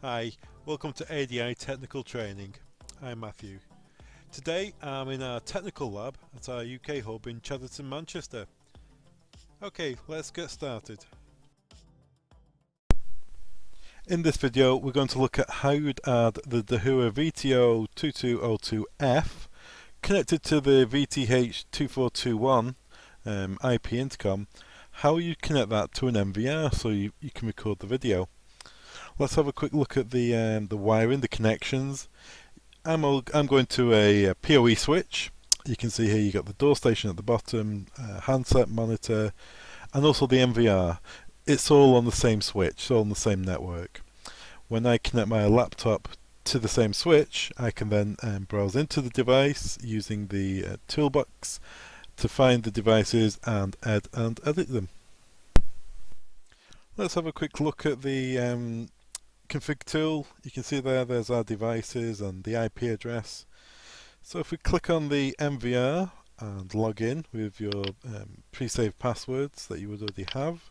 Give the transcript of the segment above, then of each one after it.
Hi, welcome to ADI Technical Training. I'm Matthew. Today I'm in our technical lab at our UK hub in Chadderton, Manchester. Okay, let's get started. In this video we're going to look at how you'd add the Dahua VTO 2202F connected to the VTH2421 IP intercom, how you connect that to an NVR so you can record the video. Let's have a quick look at the wiring, the connections. I'm going to a PoE switch. You can see here you got the door station at the bottom, handset monitor, and also the NVR. It's all on the same switch, all on the same network. When I connect my laptop to the same switch, I can then browse into the device using the toolbox to find the devices and add and edit them. Let's have a quick look at the config tool. You can see there's our devices and the IP address. So if we click on the NVR and log in with your pre-saved passwords that you would already have,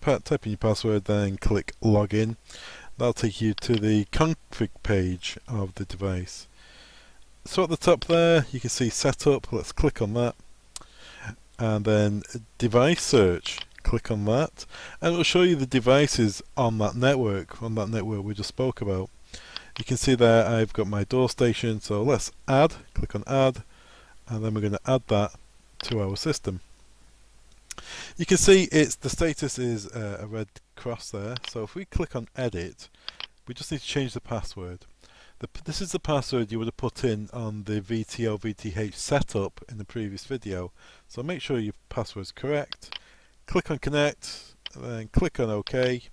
type in your password, then click login. That'll take you to the config page of the device. So at the top there you can see setup. Let's click on that, and then device search. Click on that and it will show you the devices on that network we just spoke about. You can see there I've got my door station, so let's add. Click on add, and then we're going to add that to our system. You can see the status is a red cross there, so if we click on edit, we just need to change the password. This is the password you would have put in on the VTO VTH setup in the previous video, so make sure your password is correct. Click on connect, and then click on OK,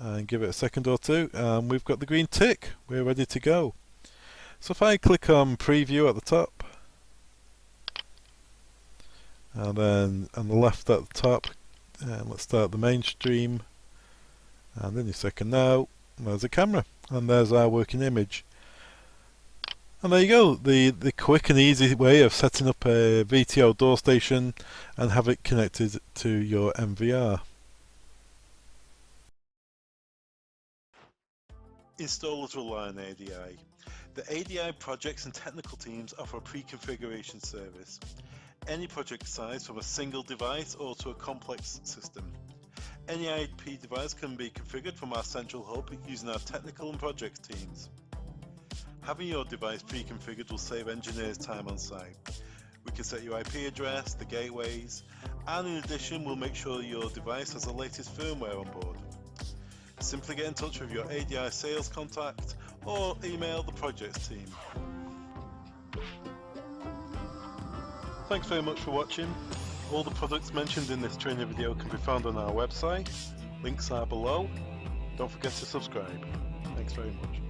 and give it a second or two, and we've got the green tick. We're ready to go. So if I click on preview at the top, and then on the left at the top, let's start the mainstream, and in a second now, there's a camera, and there's our working image. And there you go, the quick and easy way of setting up a VTO door station and have it connected to your NVR. Installers rely on ADI. The ADI projects and technical teams offer a pre-configuration service. Any project size, from a single device or to a complex system. Any IP device can be configured from our central hub using our technical and projects teams. Having your device pre-configured will save engineers time on site. We can set your IP address, the gateways, and in addition we'll make sure your device has the latest firmware on board. Simply get in touch with your ADI sales contact or email the projects team. Thanks very much for watching. All the products mentioned in this training video can be found on our website. Links are below. Don't forget to subscribe. Thanks very much.